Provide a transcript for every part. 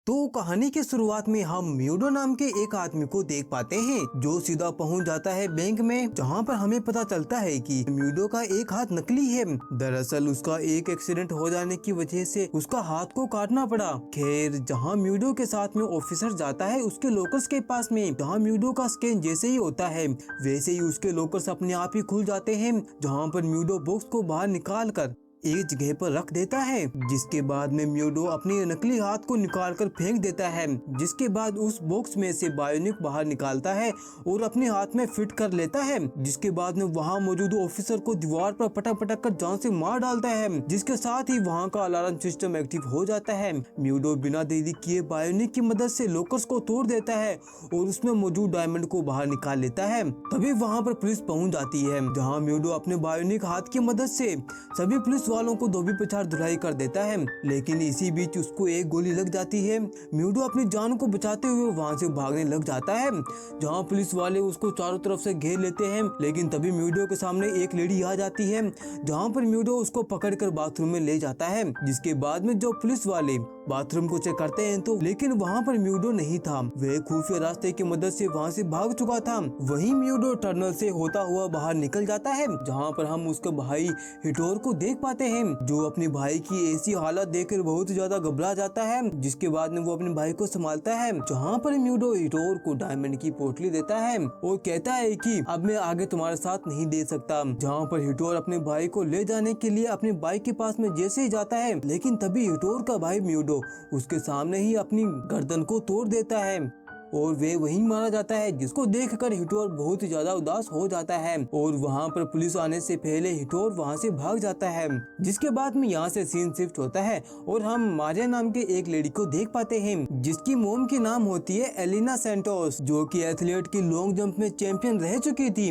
तो कहानी की शुरुआत में हम म्यूडो नाम के एक आदमी को देख पाते हैं जो सीधा पहुंच जाता है बैंक में, जहां पर हमें पता चलता है कि म्यूडो का एक हाथ नकली है। दरअसल उसका एक एक्सीडेंट हो जाने की वजह से उसका हाथ को काटना पड़ा। खैर, जहां म्यूडो के साथ में ऑफिसर जाता है उसके लोकर्स के पास में, जहां म्यूडो का स्कैन जैसे ही होता है वैसे ही उसके लोकर्स अपने आप ही खुल जाते हैं, जहां पर म्यूडो बॉक्स को बाहर निकाल कर एक जगह पर रख देता है। जिसके बाद में म्यूडो अपने नकली हाथ को निकालकर फेंक देता है। जिसके बाद उस बॉक्स में से बायोनिक बाहर निकालता है और अपने हाथ में फिट कर लेता है। जिसके बाद में वहां मौजूद ऑफिसर को दीवार पर पटक पटक कर जान से मार डालता है, जिसके साथ ही वहां का अलार्म सिस्टम एक्टिव हो जाता है। म्यूडो बिना देरी किए बायोनिक की मदद से लॉकर्स को तोड़ देता है और उसमें मौजूद डायमंड को बाहर निकाल लेता है। तभी वहाँ पर पुलिस पहुँच जाती है, जहाँ म्यूडो अपने बायोनिक हाथ की मदद से सभी पुलिस वालों को धोबी पछाड़ धुलाई कर देता है। लेकिन इसी बीच उसको एक गोली लग जाती है। म्यूडो अपनी जान को बचाते हुए वहां से भागने लग जाता है, जहां पुलिस वाले उसको चारों तरफ से घेर लेते हैं। लेकिन तभी म्यूडो के सामने एक लेडी आ जाती है, जहां पर म्यूडो उसको पकड़कर बाथरूम में ले जाता है। जिसके बाद में जो पुलिस वाले बाथरूम को चेक करते हैं तो लेकिन वहाँ पर म्यूडो नहीं था। वह खुफिया रास्ते की मदद से वहाँ से भाग चुका था। वहीं म्यूडो टनल से होता हुआ बाहर निकल जाता है, जहाँ पर हम उसके भाई हिटोर को देख पाते हैं, जो अपने भाई की ऐसी हालत देखकर बहुत ज्यादा घबरा जाता है। जिसके बाद में वो अपने भाई को संभालता है, जहाँ पर म्यूडो हिटोर को डायमंड की पोटली देता है और कहता है कि अब मैं आगे तुम्हारे साथ नहीं दे सकता। जहाँ पर हिटोर अपने भाई को ले जाने के लिए अपने बाइक के पास में जैसे ही जाता है, लेकिन तभी हिटोर का भाई म्यूडो उसके सामने ही अपनी गर्दन को तोड़ देता है और वे वहीं मारा जाता है। जिसको देखकर हिटोर बहुत ही ज्यादा उदास हो जाता है और वहां पर पुलिस आने से पहले हिटोर वहां से भाग जाता है। जिसके बाद में यहाँ से सीन शिफ्ट होता है और हम मारिया नाम के एक लेडी को देख पाते हैं, जिसकी मोम की नाम होती है एलिना सैंटोस, जो कि एथलीट की लॉन्ग जंप में चैंपियन रह चुकी थी।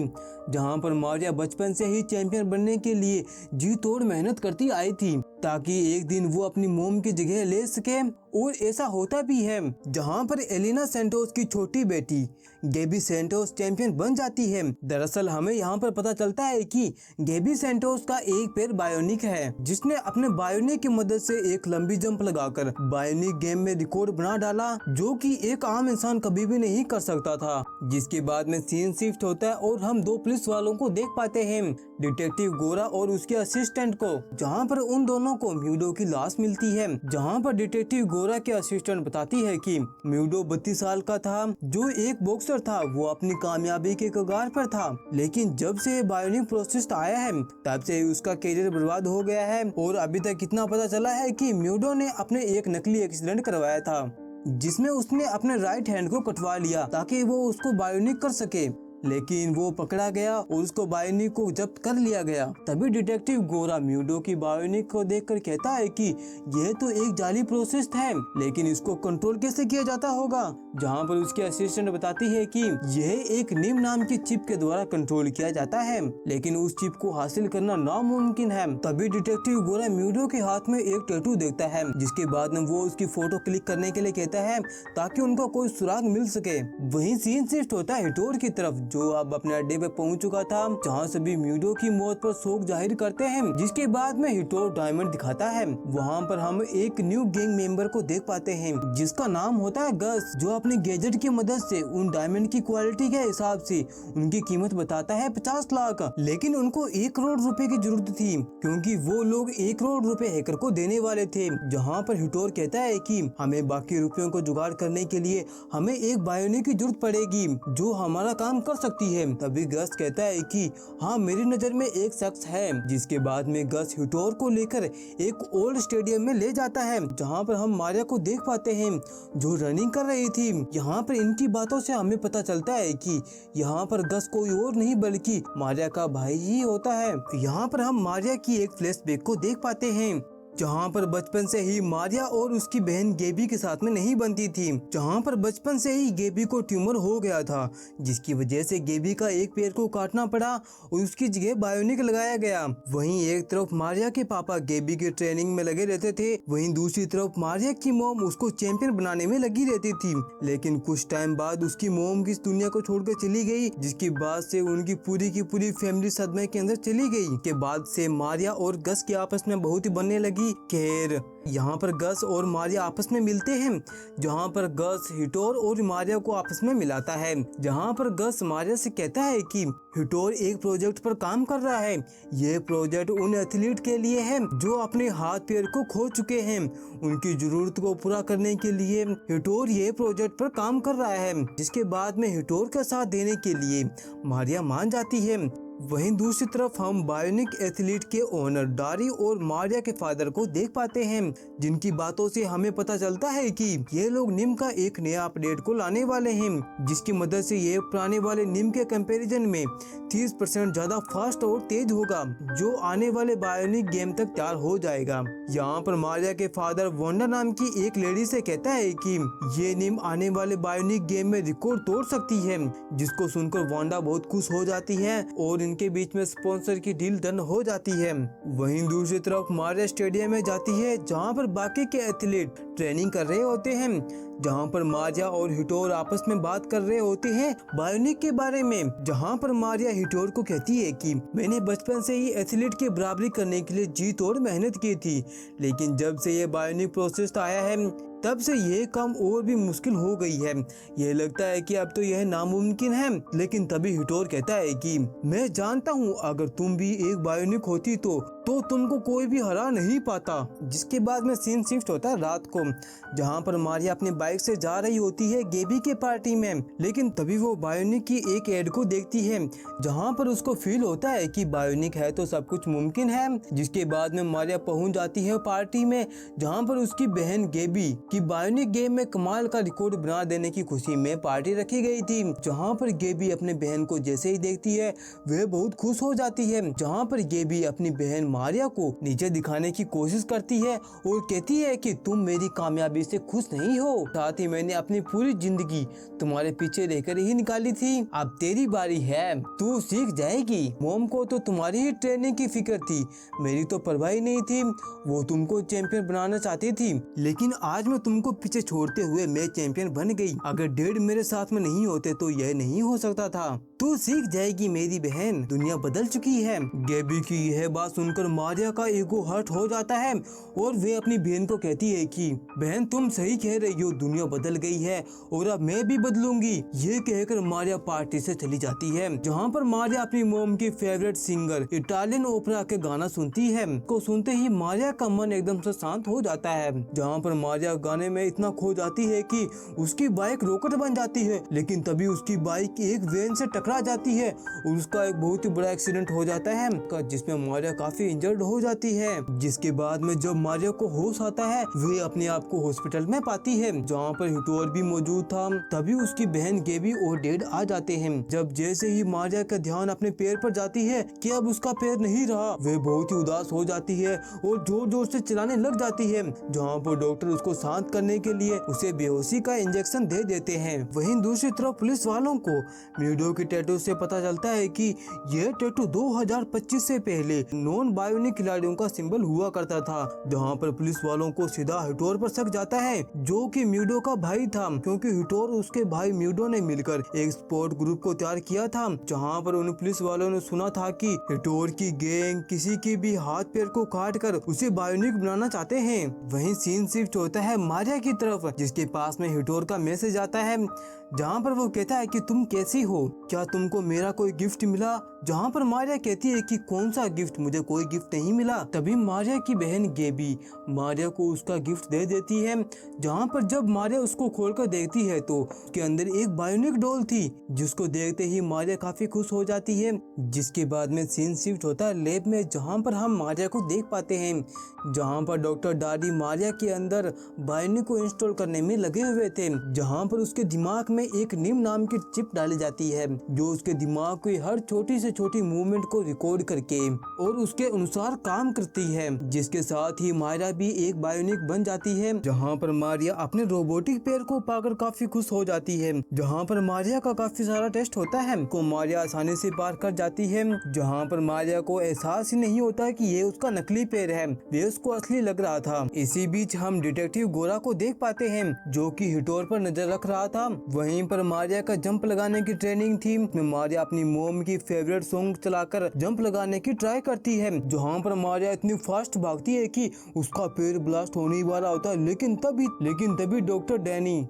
जहाँ पर मारिया बचपन से ही चैंपियन बनने के लिए जी तोड़ मेहनत करती आई थी, ताकि एक दिन वो अपनी मोम की जगह ले सके। और ऐसा होता भी है, जहाँ पर एलिना सैंटोस की छोटी बेटी गेबी सैंटोस चैंपियन बन जाती है। दरअसल हमें यहाँ पर पता चलता है कि गेबी सैंटोस का एक पैर बायोनिक है, जिसने अपने बायोनिक की मदद से एक लंबी जंप लगाकर बायोनिक गेम में रिकॉर्ड बना डाला, जो कि एक आम इंसान कभी भी नहीं कर सकता था। जिसके बाद में सीन शिफ्ट होता है और हम दो पुलिस वालों को देख पाते हैं, डिटेक्टिव गोरा और उसके असिस्टेंट को, जहाँ पर उन दोनों को म्यूडो की लाश मिलती है। जहाँ पर डिटेक्टिव गोरा के असिस्टेंट बताती है कि म्यूडो 32 साल का था, जो एक बॉक्सर था। वो अपनी कामयाबी के कगार पर था, लेकिन जब से बायोनिक प्रोसेस आया है तब से उसका करियर बर्बाद हो गया है। और अभी तक इतना पता चला है कि म्यूडो ने अपने एक नकली एक्सीडेंट करवाया था, जिसमें उसने अपने राइट हैंड को कटवा लिया ताकि वो उसको बायोनिक कर सके। लेकिन वो पकड़ा गया और उसको बायोनिक को जब्त कर लिया गया। तभी डिटेक्टिव गोरा म्यूडो की बायोनिक को देखकर कहता है कि यह तो एक जाली प्रोसेस है, लेकिन इसको कंट्रोल कैसे किया जाता होगा। जहाँ पर उसके असिस्टेंट बताती है कि यह एक निम नाम की चिप के द्वारा कंट्रोल किया जाता है, लेकिन उस चिप को हासिल करना नामुमकिन है। तभी डिटेक्टिव गोरा म्यूडो के हाथ में एक टैटू देखता है, जिसके बाद में वो उसकी फोटो क्लिक करने के लिए कहता है ताकि उनको कोई सुराग मिल सके। वहीं सीन शिफ्ट होता है हिटोर की तरफ, जो अब अपने अड्डे पे पहुंच चुका था, जहां सभी म्यूडो की मौत पर शोक जाहिर करते हैं। जिसके बाद में हिटोर डायमंड दिखाता है। वहां पर हम एक न्यू गैंग मेंबर को देख पाते हैं, जिसका नाम होता है गस, जो अपने गैजेट की मदद से उन डायमंड की क्वालिटी के हिसाब से उनकी कीमत बताता है 50 लाख। लेकिन उनको 1 करोड़ रुपए की जरूरत थी, क्योंकि वो लोग 1 करोड़ रुपए हैकर को देने वाले थे। जहाँ पर हिटोर कहता है कि हमें बाकी रुपयों को जुगाड़ करने के लिए हमें एक बायोनिक की जरूरत पड़ेगी, जो हमारा काम कर सकती है। तभी गस कहता है कि हाँ, मेरी नजर में एक शख्स है। जिसके बाद में गस हिटोर को लेकर एक ओल्ड स्टेडियम में ले जाता है, जहाँ पर हम मारिया को देख पाते हैं, जो रनिंग कर रही थी। यहाँ पर इनकी बातों से हमें पता चलता है कि यहाँ पर गस कोई और नहीं बल्कि मारिया का भाई ही होता है। यहाँ पर हम मारिया की एक फ्लैशबैक को देख पाते हैं, जहाँ पर बचपन से ही मारिया और उसकी बहन गेबी के साथ में नहीं बनती थी। जहाँ पर बचपन से ही गेबी को ट्यूमर हो गया था, जिसकी वजह से गेबी का एक पैर को काटना पड़ा और उसकी जगह बायोनिक लगाया गया। वहीं एक तरफ मारिया के पापा गेबी की ट्रेनिंग में लगे रहते थे, वहीं दूसरी तरफ मारिया की मोम उसको चैंपियन बनाने में लगी रहती थी। लेकिन कुछ टाइम बाद उसकी मोम इस दुनिया को छोड़कर चली गई, जिसकी बाद से उनकी पूरी की पूरी फैमिली सदमे के अंदर चली गई। के बाद से मारिया और गस की आपस में बहुत ही बनने लगी। जाएगी। खैर यहाँ पर गस और मारिया आपस में मिलते हैं, जहाँ पर गस हिटोर और मारिया को आपस में मिलाता है। जहाँ पर गस मारिया से कहता है कि हिटोर एक प्रोजेक्ट पर काम कर रहा है। ये प्रोजेक्ट उन एथलीट के लिए है जो अपने हाथ पैर को खो चुके हैं। उनकी जरूरत को पूरा करने के लिए हिटोर ये प्रोजेक्ट पर काम कर रहा है। जिसके बाद में हिटोर का साथ देने के लिए मारिया मान जाती है। वहीं दूसरी तरफ हम बायोनिक एथलीट के ओनर डारी और मारिया के फादर को देख पाते हैं, जिनकी बातों से हमें पता चलता है कि ये लोग निम का एक नया अपडेट को लाने वाले हैं, जिसकी मदद से ये पुराने वाले निम के कंपैरिजन में 30% ज्यादा फास्ट और तेज होगा, जो आने वाले बायोनिक गेम तक तैयार हो जाएगा। यहाँ पर मारिया के फादर वांडा नाम की एक लेडी से कहता है कि ये निम आने वाले बायोनिक गेम में रिकॉर्ड तोड़ सकती है, जिसको सुनकर वांडा बहुत खुश हो जाती है और इनके बीच में स्पॉन्सर की डील डन हो जाती है। वहीं दूसरी तरफ मारिया स्टेडियम में जाती है, जहां पर बाकी के एथलीट ट्रेनिंग कर रहे होते हैं, जहां पर मारिया और हिटोर आपस में बात कर रहे होते हैं बायोनिक के बारे में। जहां पर मारिया हिटोर को कहती है कि मैंने बचपन से ही एथलीट की बराबरी करने के लिए जी तोड़ मेहनत की थी, लेकिन जब से ये बायोनिक प्रोसेस आया है तब से ये काम और भी मुश्किल हो गई है। ये लगता है कि अब तो यह नामुमकिन है। लेकिन तभी हिटोर कहता है कि मैं जानता हूँ अगर तुम भी एक बायोनिक होती तो तुमको कोई भी हरा नहीं पाता। जिसके बाद में सीन शिफ्ट होता है रात को, जहाँ पर मारिया अपनी बाइक से जा रही होती है गेबी के पार्टी में। लेकिन तभी वो बायोनिक की एक एड को देखती है, जहाँ पर उसको फील होता है कि बायोनिक है तो सब कुछ मुमकिन है। जिसके बाद में मारिया पहुँच जाती है पार्टी में, जहाँ पर उसकी बहन गेबी की बायोनिक गेम में कमाल का रिकॉर्ड बना देने की खुशी में पार्टी रखी गई थी। जहाँ पर गेबी अपने बहन को जैसे ही देखती है वह बहुत खुश हो जाती है। जहाँ पर गेबी अपनी बहन मारिया को नीचे दिखाने की कोशिश करती है और कहती है कि तुम मेरी कामयाबी से खुश नहीं हो, साथ ही मैंने अपनी पूरी जिंदगी तुम्हारे पीछे रहकर ही निकाली थी। अब तेरी बारी है, तू सीख जाएगी। मोम को तो तुम्हारी ही ट्रेनिंग की फिक्र थी, मेरी तो परवाह ही नहीं थी। वो तुमको चैंपियन बनाना चाहती थी, लेकिन आज मैं तुमको पीछे छोड़ते हुए मैं चैंपियन बन गई। अगर डैड मेरे साथ में नहीं होते तो यह नहीं हो सकता था। तू सीख जाएगी मेरी बहन, दुनिया बदल चुकी है। गेबी की यह बात सुनकर मारिया का ईगो हर्ट हो जाता है और वे अपनी बहन को कहती है कि बहन तुम सही कह रही हो, दुनिया बदल गई है और अब मैं भी बदलूंगी। ये कहकर मारिया पार्टी से चली जाती है, जहाँ पर मारिया अपनी मोम की फेवरेट सिंगर इटालियन ओपेरा के गाना सुनती है। को सुनते ही मारिया का मन एकदम से शांत हो जाता है, जहाँ पर मारिया गाने में इतना खो जाती है कि उसकी बाइक रॉकेट बन जाती है। लेकिन तभी उसकी बाइक एक वैन से टकरा जाती है और उसका एक बहुत ही बड़ा एक्सीडेंट हो जाता है, जिसमें मारिया काफी इंजर्ड हो जाती है। जिसके बाद में जब मारिया को होश आता है वे अपने आप को हॉस्पिटल में पाती है, जहाँ पर हिटोर भी मौजूद था। तभी उसकी बहन गेबी और डैड आ जाते हैं। जब जैसे ही मारिया का ध्यान अपने पैर पर जाती है कि अब उसका पैर नहीं रहा, वे बहुत ही उदास हो जाती है और जोर जोर से चिल्लाने लग जाती है, जहाँ पर डॉक्टर उसको शांत करने के लिए उसे बेहोशी का इंजेक्शन दे देते हैं। वहीं दूसरी तरफ पुलिस वालों को म्यूडो की टैटू से पता चलता है कि यह टैटू 2025 से पहले नॉन बायोनिक खिलाड़ियों का सिंबल हुआ करता था, जहां पर पुलिस वालों को सीधा हिटोर पर शक जाता है, जो कि म्यूडो का भाई था, क्योंकि हिटोर उसके भाई म्यूडो ने मिलकर एक स्पोर्ट ग्रुप को तैयार किया था, जहां पर उन पुलिस वालों ने सुना था कि हिटोर की गैंग किसी की भी हाथ पैर को काट कर उसे बायोनिक बनाना चाहते हैं। वहीं सीन शिफ्ट होता है मारिया की तरफ, जिसके पास में हिटोर का मैसेज आता है, जहाँ पर वो कहता है कि तुम कैसी हो, क्या तुमको मेरा कोई गिफ्ट मिला। जहाँ पर मारिया कहती है कि कौन सा गिफ्ट, मुझे कोई गिफ्ट नहीं मिला। तभी मारिया की बहन गेबी मारिया को उसका गिफ्ट दे देती है, जहाँ पर जब मारिया उसको खोलकर देखती है तो उसके अंदर एक बायोनिक डॉल थी, जिसको देखते ही मारिया काफी खुश हो जाती है। जिसके बाद में सीन शिफ्ट होता है लैब में, जहाँ पर हम मारिया को देख पाते हैं, जहाँ पर डॉक्टर डारी मारिया के अंदर बायोनिक को इंस्टॉल करने में लगे हुए थे, जहाँ पर उसके दिमाग में एक निम नाम की चिप डाली जाती है, जो उसके दिमाग की हर छोटी से छोटी मूवमेंट को रिकॉर्ड करके और उसके अनुसार काम करती है। जिसके साथ ही मारिया भी एक बायोनिक बन जाती है, जहाँ पर मारिया अपने रोबोटिक पैर को पाकर काफी खुश हो जाती है। जहाँ पर मारिया का काफी सारा टेस्ट होता है, को मारिया आसानी से पार कर जाती है, जहाँ पर मारिया को एहसास ही नहीं होता कि ये उसका नकली पैर है, वे उसको असली लग रहा था। इसी बीच हम डिटेक्टिव गोरा को देख पाते हैं जो कि हिटोर पर नजर रख रहा था। वहीं पर मारिया का जंप लगाने की ट्रेनिंग थी। मारिया अपनी मोम की फेवरेट सॉन्ग चलाकर जंप लगाने की ट्राई करती है, जहाँ पर मारिया इतनी फास्ट भागती है कि उसका पैर ब्लास्ट होने वाला होता है। लेकिन तभी डॉक्टर डैनी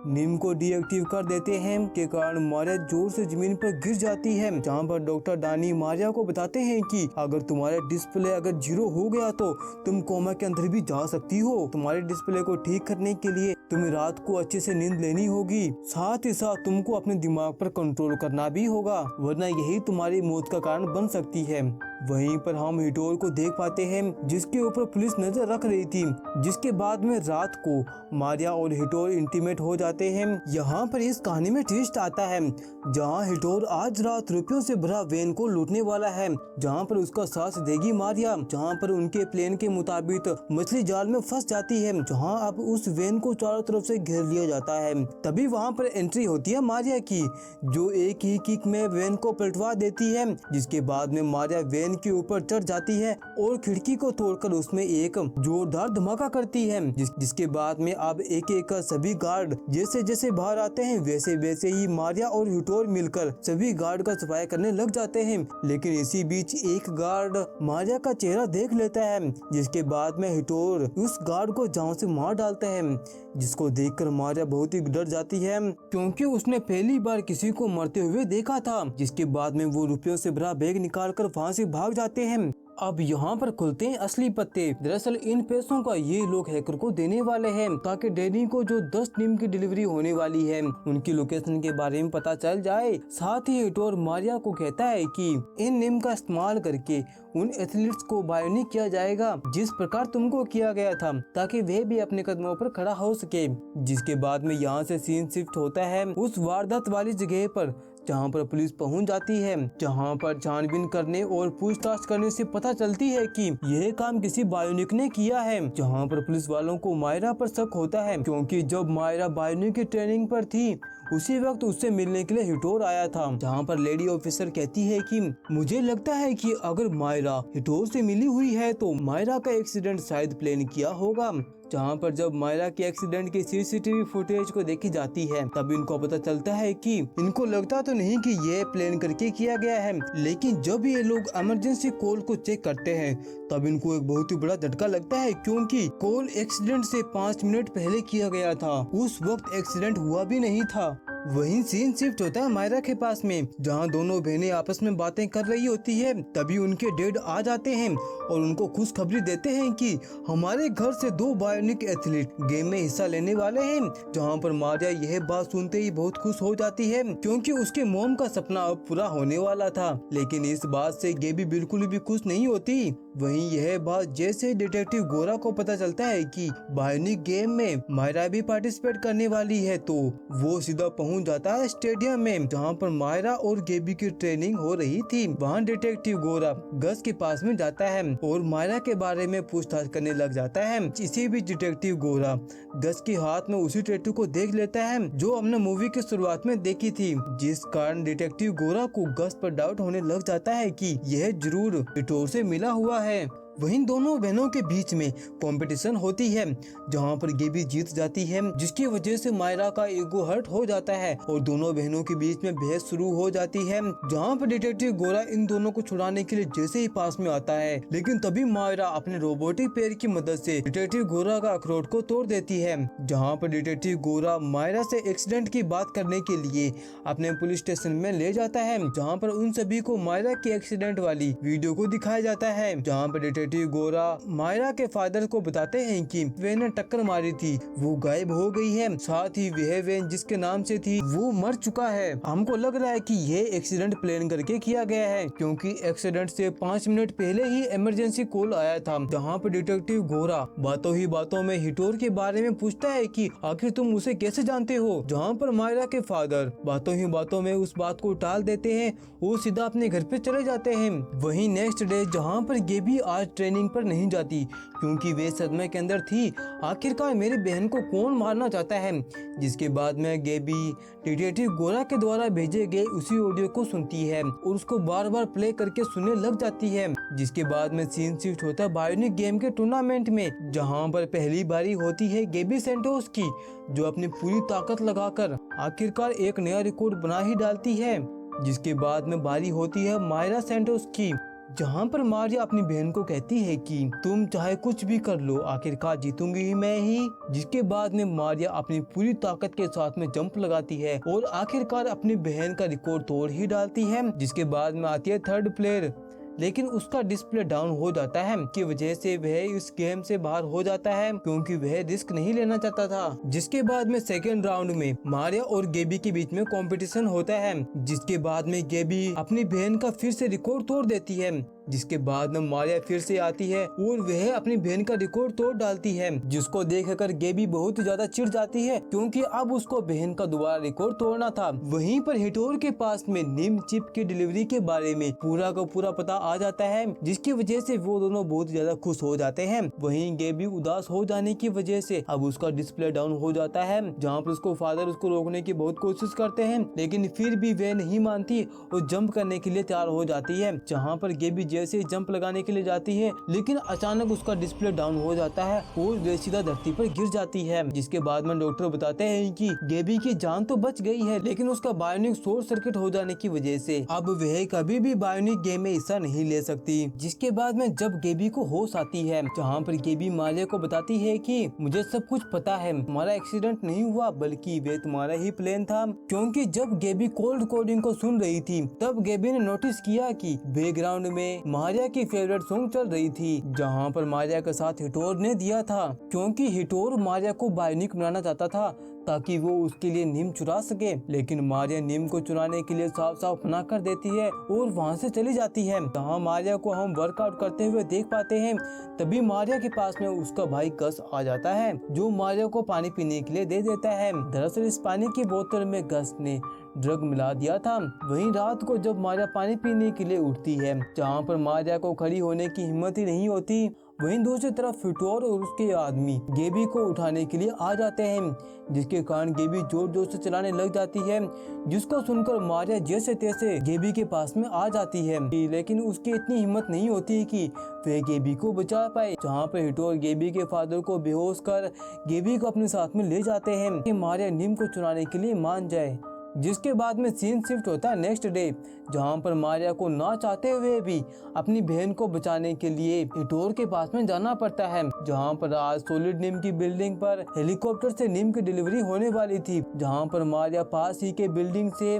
निम को डीएक्टिव कर देते हैं के कारण मारिया जोर से जमीन पर गिर जाती है, जहाँ पर डॉक्टर डानी मारिया को बताते हैं कि अगर तुम्हारा डिस्प्ले अगर 0 हो गया तो तुम कोमा के अंदर भी जा सकती हो। तुम्हारे डिस्प्ले को ठीक करने के लिए तुम्हें रात को अच्छे से नींद लेनी होगी, साथ ही साथ तुमको अपने दिमाग पर कंट्रोल करना भी होगा, वरना यही तुम्हारी मौत का कारण बन सकती है। वहीं पर हम हिटोर को देख पाते हैं जिसके ऊपर पुलिस नजर रख रही थी, जिसके बाद में रात को मारिया और हिटोर इंटीमेट हो जाते हैं। यहाँ पर इस कहानी में ट्विस्ट आता है, जहाँ हिटोर आज रात रुपयों से भरा वैन को लूटने वाला है, जहाँ पर उसका साथ देगी मारिया, जहाँ पर उनके प्लान के मुताबिक मछली जाल में फंस जाती है, जहाँ अब उस वैन को चारों तरफ से घेर लिया जाता है। तभी वहाँ पर एंट्री होती है मारिया की, जो एक ही किक में वैन को पलटवा देती है, जिसके बाद में मारिया वैन के ऊपर चढ़ जाती है और खिड़की को तोड़कर उसमें एक जोरदार धमाका करती है, जिसके बाद में अब एक एक कर सभी गार्ड जैसे जैसे बाहर आते हैं वैसे वैसे ही मारिया और हिटोर मिलकर सभी गार्ड का सफाई करने लग जाते हैं। लेकिन इसी बीच एक गार्ड मारिया का चेहरा देख लेता है, जिसके बाद में हिटोर उस गार्ड को जान से मार डालता है, जिसको देखकर मारिया बहुत ही डर जाती है, क्योंकि उसने पहली बार किसी को मरते हुए देखा था। जिसके बाद में वो रुपयों से भरा बैग निकालकर वहाँ से भाग जाते हैं। अब यहाँ पर खुलते हैं असली पत्ते। दरअसल इन पैसों का ये लोग हैकर को देने वाले हैं, ताकि डैनी को जो 10 नीम की डिलीवरी होने वाली है उनकी लोकेशन के बारे में पता चल जाए। साथ ही हिटोर मारिया को कहता है कि इन नीम का इस्तेमाल करके उन एथलीट्स को बायोनिक किया जाएगा जिस प्रकार तुमको किया गया था, ताकि वे भी अपने कदमों पर खड़ा हो सके। जिसके बाद में यहाँ से सीन शिफ्ट होता है उस वारदात वाली जगह पर, जहाँ पर पुलिस पहुँच जाती है, जहाँ पर छानबीन करने और पूछताछ करने से पता चलती है कि यह काम किसी बायोनिक ने किया है। जहाँ पर पुलिस वालों को मायरा पर शक होता है, क्योंकि जब मायरा बायोनिक की ट्रेनिंग पर थी उसी वक्त उससे मिलने के लिए हिटोर आया था। जहाँ पर लेडी ऑफिसर कहती है कि मुझे लगता है कि अगर मायरा हिटोर से मिली हुई है तो मायरा का एक्सीडेंट शायद प्लान किया होगा। जहाँ पर जब मायरा के एक्सीडेंट की सीसीटीवी फुटेज को देखी जाती है तब इनको पता चलता है कि इनको लगता तो नहीं कि ये प्लान करके किया गया है, लेकिन जब ये लोग इमरजेंसी कॉल को चेक करते हैं तब इनको एक बहुत ही बड़ा झटका लगता है, क्योंकि कॉल एक्सीडेंट से 5 मिनट पहले किया गया था। उस वक्त एक्सीडेंट हुआ भी नहीं था। वहीं सीन शिफ्ट होता है मायरा के पास में, जहां दोनों बहनें आपस में बातें कर रही होती है। तभी उनके डैड आ जाते हैं और उनको खुशखबरी देते हैं कि हमारे घर से 2 बायोनिक एथलीट गेम में हिस्सा लेने वाले हैं। जहां पर मारिया यह बात सुनते ही बहुत खुश हो जाती है, क्योंकि उसके मॉम का सपना अब पूरा होने वाला था। लेकिन इस बात से गेबी बिल्कुल भी खुश नहीं होती। वहीं यह बात जैसे डिटेक्टिव गोरा को पता चलता है कि बायोनिक गेम में मायरा भी पार्टिसिपेट करने वाली है, तो वो सीधा पहुंच जाता है स्टेडियम में, जहां पर मायरा और गेबी की ट्रेनिंग हो रही थी। वहां डिटेक्टिव गोरा गस के पास में जाता है और मायरा के बारे में पूछताछ करने लग जाता है। इसी बीच डिटेक्टिव गोरा गस के हाथ में उसी टैटू को देख लेता है जो हमने मूवी की शुरुआत में देखी थी, जिस कारण डिटेक्टिव गोरा को गस पर डाउट होने लग जाता है कि यह जरूर हिटोर से मिला हुआ है। वहीं दोनों बहनों के बीच में कंपटीशन होती है, जहां पर गेबी जीत जाती है, जिसकी वजह से मायरा का ईगो हर्ट हो जाता है और दोनों बहनों के बीच में बहस शुरू हो जाती है। जहां पर डिटेक्टिव गोरा इन दोनों को छुड़ाने के लिए जैसे ही पास में आता है, लेकिन तभी मायरा अपने रोबोटिक पैर की मदद से डिटेक्टिव गोरा का अखरोट को तोड़ देती है। जहाँ पर डिटेक्टिव गोरा मायरा से एक्सीडेंट की बात करने के लिए अपने पुलिस स्टेशन में ले जाता है, जहाँ पर उन सभी को मायरा के एक्सीडेंट वाली वीडियो को दिखाया जाता है। जहाँ पर डिटेक्टिव गोरा मायरा के फादर को बताते हैं कि वैन ने टक्कर मारी थी, वो गायब हो गई है, साथ ही वह वैन जिसके नाम से थी वो मर चुका है। हमको लग रहा है कि यह एक्सीडेंट प्लान करके किया गया है, क्योंकि एक्सीडेंट से 5 मिनट पहले ही इमरजेंसी कॉल आया था। जहाँ पर डिटेक्टिव गोरा बातों ही बातों में हिटोर के बारे में पूछता है कि आखिर तुम उसे कैसे जानते हो। जहाँ पर मायरा के फादर बातों ही बातों में उस बात को टाल देते हैं, वो सीधा अपने घर पे चले जाते हैं। वहीं नेक्स्ट डे जहाँ पर गेबी आज ट्रेनिंग पर नहीं जाती क्योंकि वे सदमे के अंदर थी। आखिरकार मेरी बहन को कौन मारना चाहता है। जिसके बाद में गेबी डिटेक्टिव गोरा के द्वारा भेजे गए उसी ऑडियो को सुनती है और उसको बार बार प्ले करके सुनने लग जाती है। जिसके बाद में सीन शिफ्ट होता है बायोनिक गेम के टूर्नामेंट में, जहां पर पहली बारी होती है गेबी सेंटोस की, जो अपनी पूरी ताकत लगाकर आखिरकार एक नया रिकॉर्ड बना ही डालती है। जिसके बाद में बारी होती है मायरा सेंटोस की, जहां पर मारिया अपनी बहन को कहती है कि तुम चाहे कुछ भी कर लो, आखिरकार जीतूंगी ही मैं ही। जिसके बाद में मारिया अपनी पूरी ताकत के साथ में जंप लगाती है और आखिरकार अपनी बहन का रिकॉर्ड तोड़ ही डालती है। जिसके बाद में आती है थर्ड प्लेयर, लेकिन उसका डिस्प्ले डाउन हो जाता है की वजह से वह इस गेम से बाहर हो जाता है क्योंकि वह रिस्क नहीं लेना चाहता था। जिसके बाद में सेकेंड राउंड में मारिया और गेबी के बीच में कंपटीशन होता है। जिसके बाद में गेबी अपनी बहन का फिर से रिकॉर्ड तोड़ देती है। जिसके बाद में मारिया फिर से आती है और वह अपनी बहन का रिकॉर्ड तोड़ डालती है, जिसको देखकर गेबी बहुत ज्यादा चिढ़ जाती है क्योंकि अब उसको बहन का दोबारा रिकॉर्ड तोड़ना था। वहीं पर हिटोर के पास में निम चिप की डिलीवरी के बारे में पूरा का पूरा पता आ जाता है, जिसकी वजह से वो दोनों बहुत ज्यादा खुश हो जाते हैं। वहीं गेबी उदास हो जाने की वजह से अब उसका डिस्प्ले डाउन हो जाता है, जहाँ पर उसको फादर उसको रोकने की बहुत कोशिश करते हैं, लेकिन फिर भी वह नहीं मानती और जंप करने के लिए तैयार हो जाती है। जहाँ पर गेबी जैसे जंप लगाने के लिए जाती है, लेकिन अचानक उसका डिस्प्ले डाउन हो जाता है और वे सीधा धरती पर गिर जाती है। जिसके बाद में डॉक्टर बताते हैं कि गेबी की जान तो बच गई है, लेकिन उसका बायोनिक शॉर्ट सर्किट हो जाने की वजह से अब वह कभी भी बायोनिक गेम में हिस्सा नहीं ले सकती। जिसके बाद में जब गेबी को होश आती है, जहाँ पर गेबी मारिया को बताती है कि मुझे सब कुछ पता है, हमारा एक्सीडेंट नहीं हुआ बल्कि वे तुम्हारा ही प्लेन था। क्योंकि जब गेबी कोल्ड कोडिंग को सुन रही थी, तब गेबी ने नोटिस किया कि बैकग्राउंड में मारिया की फेवरेट सॉन्ग चल रही थी, जहां पर मारिया का साथ हिटोर ने दिया था, क्योंकि हिटोर मारिया को बायोनिक बनाना चाहता था ताकि वो उसके लिए नीम चुरा सके। लेकिन मारिया नीम को चुराने के लिए साफ साफ मना कर देती है और वहां से चली जाती है। जहाँ मारिया को हम वर्कआउट करते हुए देख पाते हैं, तभी मारिया के पास में उसका भाई गस आ जाता है, जो मारिया को पानी पीने के लिए दे देता है। दरअसल इस पानी की बोतल में गस ने ड्रग मिला दिया था। वहीं रात को जब मारिया पानी पीने के लिए उठती है, जहाँ पर मारिया को खड़ी होने की हिम्मत ही नहीं होती, वहीं दूसरी तरफ हिटोर और उसके आदमी गेबी को उठाने के लिए आ जाते हैं, जिसके कारण गेबी जोर जोर से चलाने लग जाती है, जिसको सुनकर मारिया जैसे तैसे गेबी के पास में आ जाती है, लेकिन उसकी इतनी हिम्मत नहीं होती कि वह गेबी को बचा पाए। जहाँ पर हिटोर गेबी के फादर को बेहोश कर गेबी को अपने साथ में ले जाते हैं कि मारिया नीम को चुराने के लिए मान जाए। जिसके बाद में सीन शिफ्ट होता है नेक्स्ट डे, जहाँ पर मारिया को ना चाहते हुए भी अपनी बहन को बचाने के लिए हिटोर के पास में जाना पड़ता है, जहाँ पर आज सॉलिड नीम की बिल्डिंग पर हेलीकॉप्टर से नीम की डिलीवरी होने वाली थी, जहाँ पर मारिया पास ही के बिल्डिंग से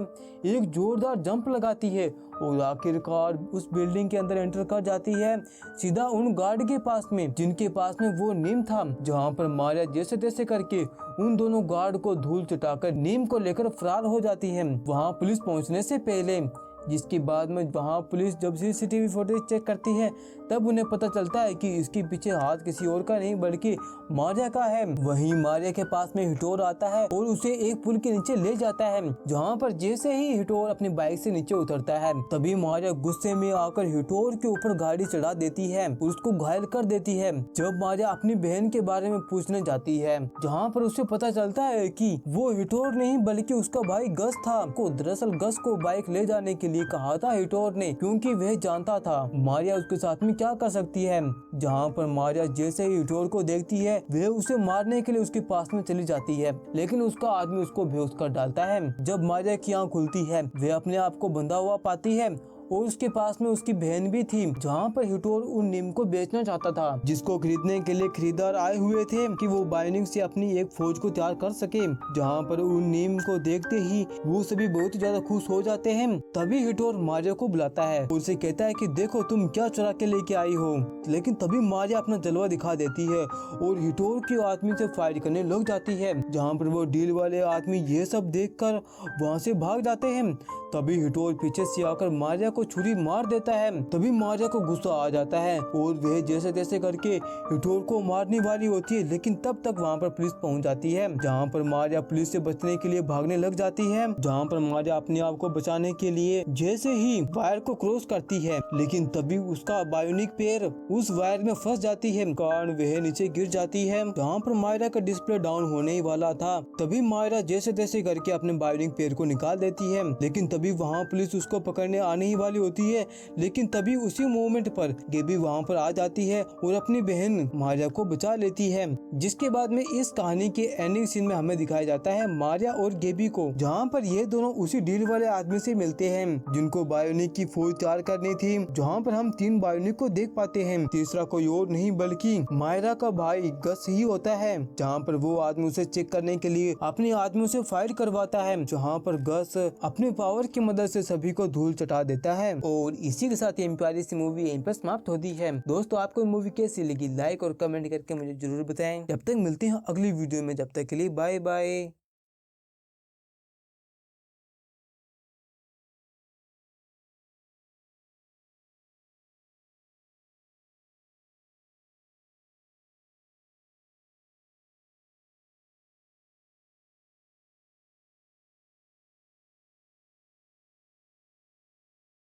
एक जोरदार जंप लगाती है और आखिरकार उस बिल्डिंग के अंदर एंटर कर जाती है, सीधा उन गार्ड के पास में जिनके पास में वो नीम था। जहाँ पर मारिया जैसे तैसे करके उन दोनों गार्ड को धूल चटाकर नीम को लेकर फरार हो जाती है वहाँ पुलिस पहुँचने से पहले। जिसके बाद में वहाँ पुलिस जब सीसीटीवी फुटेज चेक करती है, तब उन्हें पता चलता है कि इसके पीछे हाथ किसी और का नहीं बल्कि मारिया का है। वहीं मारिया के पास में हिटोर आता है और उसे एक पुल के नीचे ले जाता है, जहाँ पर जैसे ही हिटोर अपनी बाइक से नीचे उतरता है, तभी मारिया गुस्से में आकर हिटोर के ऊपर गाड़ी चढ़ा देती है, उसको घायल कर देती है। जब मारिया अपनी बहन के बारे में पूछने जाती है, जहाँ पर उसे पता चलता है कि वो हिटोर नहीं बल्कि उसका भाई गस था। दरअसल गस को बाइक ले जाने के लिए कहा था हिटोर ने, क्योंकि वह जानता था मारिया उसके साथ में क्या कर सकती है। जहाँ पर मारिया जैसे ही हिटोर को देखती है, वह उसे मारने के लिए उसके पास में चली जाती है, लेकिन उसका आदमी उसको बेहोश कर डालता है। जब मारिया की आँख खुलती है, वह अपने आप को बंधा हुआ पाती है और उसके पास में उसकी बहन भी थी, जहाँ पर हिटोर उन नीम को बेचना चाहता था, जिसको खरीदने के लिए खरीदार आए हुए थे कि वो बायोनिक से अपनी एक फौज को तैयार कर सके। जहाँ पर उन नीम को देखते ही वो सभी बहुत ज्यादा खुश हो जाते हैं। तभी हिटोर मारिया को बुलाता है और उसे कहता है कि देखो तुम क्या चुरा के लेके आई हो। लेकिन तभी मारिया अपना जलवा दिखा देती है और हिटोर के आदमी से फायर करने लग जाती है, जहाँ पर वो डील वाले आदमी ये सब देख कर वहाँ से भाग जाते हैं। तभी हिटोर पीछे से आकर मारिया को छुरी मार देता है। तभी मारिया को गुस्सा आ जाता है और वह जैसे तैसे करके हिटोर को मारने वाली होती है, लेकिन तब तक वहाँ पर पुलिस पहुँच जाती है, जहाँ पर मारिया पुलिस से बचने के लिए भागने लग जाती है। जहाँ पर मारिया अपने आप को बचाने के लिए जैसे ही वायर को क्रॉस करती है, लेकिन तभी उसका बायोनिक पैर उस वायर में फंस जाती है, कारण वह नीचे गिर जाती है। जहाँ पर मायरा का डिस्प्ले डाउन होने ही वाला था, तभी मायरा जैसे तैसे करके अपने बायोनिक पैर को निकाल देती है, लेकिन तभी वहाँ पुलिस उसको पकड़ने आने ही वाली होती है। लेकिन तभी उसी मोमेंट पर गेबी वहाँ पर आ जाती है और अपनी बहन मारिया को बचा लेती है। जिसके बाद में इस कहानी के एंडिंग सीन में हमें दिखाया जाता है मारिया और गेबी को, जहाँ पर ये दोनों उसी डील वाले आदमी से मिलते हैं जिनको बायोनिक की फौज तैयार करनी थी। जहाँ पर हम 3 बायोनिक को देख पाते हैं, तीसरा कोई और नहीं बल्कि मायरा का भाई गस ही होता है। जहाँ पर वो आदमी उसे चेक करने के लिए अपने आदमियों से फायर करवाता है, जहाँ पर गस अपने पावर की मदद से सभी को धूल चटा देता है। और इसी के साथ ये प्यारी सी मूवी यहीं पर समाप्त होती है। दोस्तों, आपको मूवी कैसी लगी लाइक और कमेंट करके मुझे जरूर बताएं। जब तक मिलते हैं अगली वीडियो में, जब तक के लिए बाय बाय।